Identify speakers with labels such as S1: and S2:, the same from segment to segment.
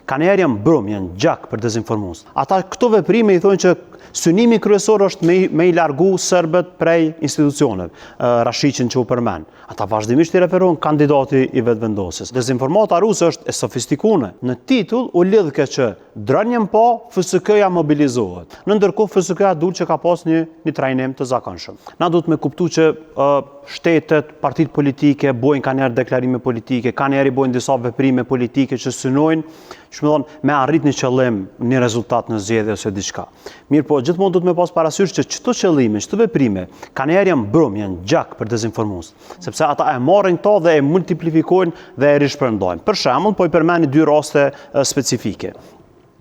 S1: kanë janë brum, janë gjak për dezinformues. Ata këto veprime i thonë që synimi kryesor është me i largu serbët prej institucioneve, Rashiqin që u përmend. Ata vazhdimisht i referohen kandidati i vetëvendosjes. Dezinformata ruse është e sofistikuar. Në titull u lidh që drënjëm po FSK-ja mobilizohet. Në ndërkohë FSK-ja dul që ka pas një trajnim të zakonshëm. Na duhet me kuptu që shtetet, partitë politike bojnë kanë njerë deklarime politike, kanë njerë i bojnë disa veprime politike që synojnë me arrit një qëllim, një rezultat në zgjedhje ose diçka. Mirë po, gjithmonë duhet me pas parasysh që çdo qëllime, çdo veprime, kanë njerë janë brum, janë gjak për dezinformues, sepse ata e marrin to dhe e multiplifikojnë dhe e rishpërndajnë. Për shembull, po i përmeni 2 raste specifike.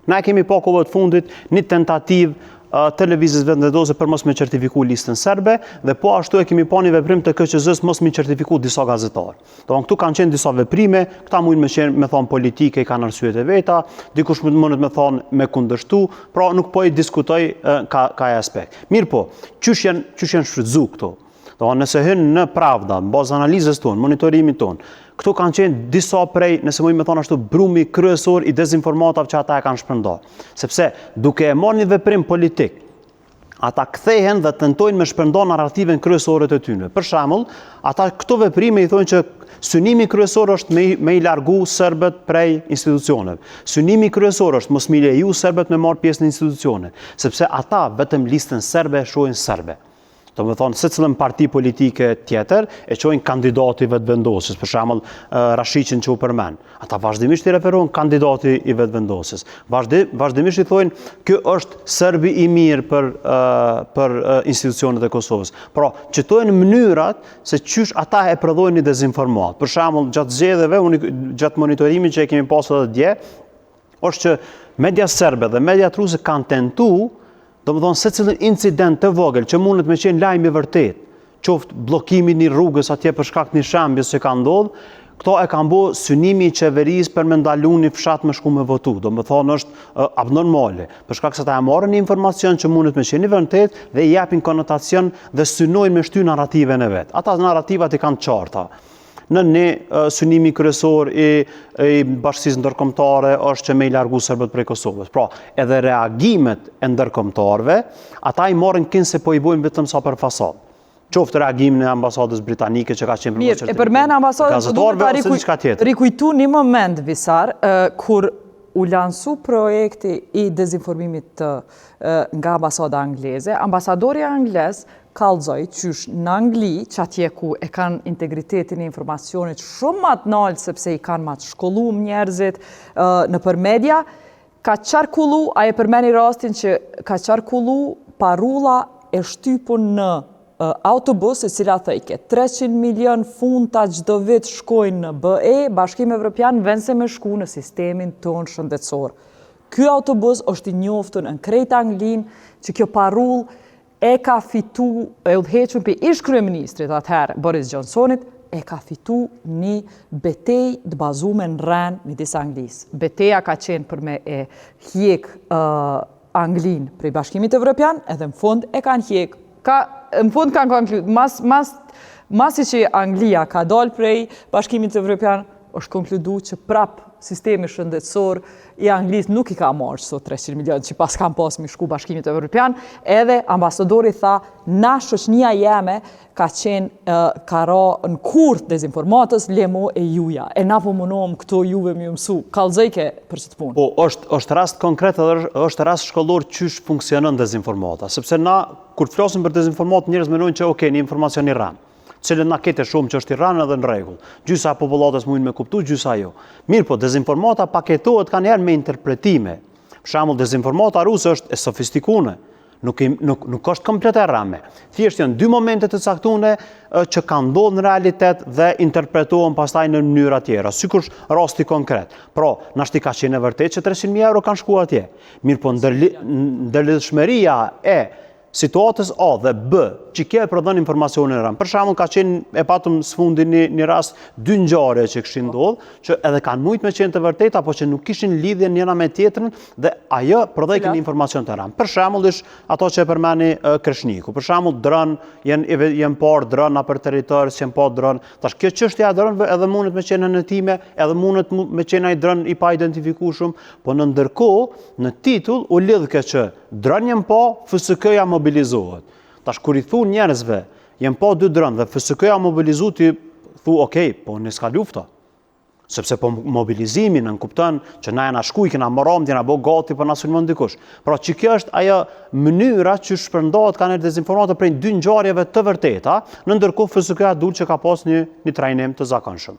S1: Na kemi pa kohët fundit një tentativë televizës vetëvendose për mos me certifiku listën serbe dhe po ashtu e kemi pa një veprim të KQZ-s mos me certifiku disa gazetarë. Këtu kanë qenë disa veprime, këta mujnë me thonë politike, i kanë arsyet e veta, dikush mundet me thonë me kundërshtu, pra nuk po i diskutoj ka e aspekt. Mirë po, qysh janë shfrytzu këto? Nëse hynë në Pravda, në bazë analizës tonë, monitorimin tonë, këto kanë qenë disa prej, nëse mujnë me thonë ashtu, brumi kryesor i dezinformatave që ata e kanë shpërndar. Sepse duke e marrë një veprim politik, ata kthehen dhe tentojnë me shpërndar narrativen kryesore të tyre. Për shembull, ata këto veprime i thonë që synimi kryesor është me i largu serbët prej institucioneve. Synimi kryesor është mos me leju serbët me marrë pjesë në institucione, sepse ata vetëm listën serbe shohin serbe. Do me thonë, se cilën parti politike tjetër e qojnë kandidati vetëvendosjes, për shembull Rashiqin që u përmend. Ata vazhdimisht i referohen kandidati i vetëvendosjes. Vazhdimisht i thonë, kjo është Serbi i mirë për institucionet e Kosovës. Pra, qëtojnë mënyrat se qysh ata e prodhojnë një dezinformat. Për shembull, gjatë zgjedhjeve, gjatë monitorimin që e kemi pasur edhe dje, është që media serbe dhe media ruse kanë tentuar do më thonë se cilën incident të vogël që mundet me qenë lajmi vërtet, qoftë blokimi një rrugës atje për shkak një shembjes që ka ndodhë, këto e kanë bo synimi i qeverisë për me ndalu një fshat me shku me votu. Do më thonë është abnormale, për shkak se ta e marrën një informacion që mundet me qenë një vërtet dhe i japin konotacion dhe synojnë me shty narrative në vetë. Ata narrativat i kanë qarta. Në një synimi kryesor i bashkësisë ndërkombëtare është që me i largu serbët prej Kosovës. Pra, edhe reagimet e ndërkombëtarëve, ata i marrin kënd se po i bojnë vetëm sa për fasadë. Qoftë reagimin e ambasadës britanike që ka qenë
S2: mirë, e përmend ambasadën, duhet ta rikujtu një moment, Visar, kur u lansu projekti i dezinformimit nga ambasada angleze, ambasadori anglez kallëzoj qysh në Angli, që atje ku e kanë integritetin e informacionit shumë matë nalë, sepse i kanë matë shkollum njerëzit në për media, ka qarkullu, a e përmeni rastin që ka qarkullu parulla e shtypun në autobus, e cila thëjke 300 milion funta çdo vit shkojnë në BE, Bashkimi Evropian, vend se me shku në sistemin tonë shëndetësor. Ky autobus është i njoftun në krejt Anglin që kjo parull e ka fitu, e udhëhequr për ish kryeministrit atëherë Boris Johnsonit, e ka fitu një betej të bazuar në rën midis Anglisë. Beteja ka qenë për me e hjek Anglin prej Bashkimit Evropian, edhe në fund e kanë hjek. Në fund kanë konkluduar, masi që Anglia ka dalë prej Bashkimit Evropian, është konkludu që prap sistemi shëndetësor i Anglisë nuk i ka marrë sot 300 milion që pas kam pas mi shku Bashkimit Evropian, edhe ambasadori tha, na shoqënia jeme ka qenë ka ra në kurth dezinformatës lemo e juja. E na po munohem këto juve mi mësu. Kallëzojke për që të punë.
S1: Po, është rast konkret edhe është rast shkollor qysh funksionon dezinformata. Sepse na, kur flasim për dezinformatë, njerëz mendojnë që një informacion i rran. Cilën na ketë shumë që është i rran edhe në rregull. Gjysa popullatës mundin me kuptu, gjysa jo. Mirë po, dezinformata paketohet kanë njerë me interpretime. Për shembull, dezinformata ruse është e sofistikuar. Nuk është komplet e rrame. Thjesht janë 2 momente të caktuara që kanë ndodhur në realitet dhe interpretohen pastaj në mënyra tjera, sikur rasti konkret. Pra, nashti ka qenë vërtet që 300.000 euro kanë shkuar atje. Mirë po, ndërlidhshmëria e situatës A dhe B, që kjo e prodhon informacionin e rënd. Për shembull, ka qenë e patëm sfundi një rast 2 ngjarje që kishin ndodhur, që edhe kanë mujt me qenë të vërteta, apo që nuk kishin lidhje njëra me tjetrën dhe ajo prodhoi informacion të rënd. Për shembull, ato që e përmeni Kreshniku. Për shembull, dron janë parë drona për territor, që janë pa dron. Tash kjo çështja e dronëve edhe mundet me qenë në time, edhe mundet me qenë ai dron i pa identifikueshëm, po në ndërkohë në titull u lidh kjo që dron janë pa, FSK-ja mobilizohet. Tash kur i thu njerëzve, janë pa 2 dron dhe FSK-ja mobilizohet, ti thu okay, po ne s'ka lufta. Sepse po mobilizimi në kupton që na jena shkuj, kena moram, jena bo gati për na sulmon dikush. Pra që kjo është ajo mënyra që shpërndohet kanë dezinformata prej 2 ngjarjeve të vërteta, në ndërkohë FSK-ja dul që ka pas një trajnim të zakonshëm.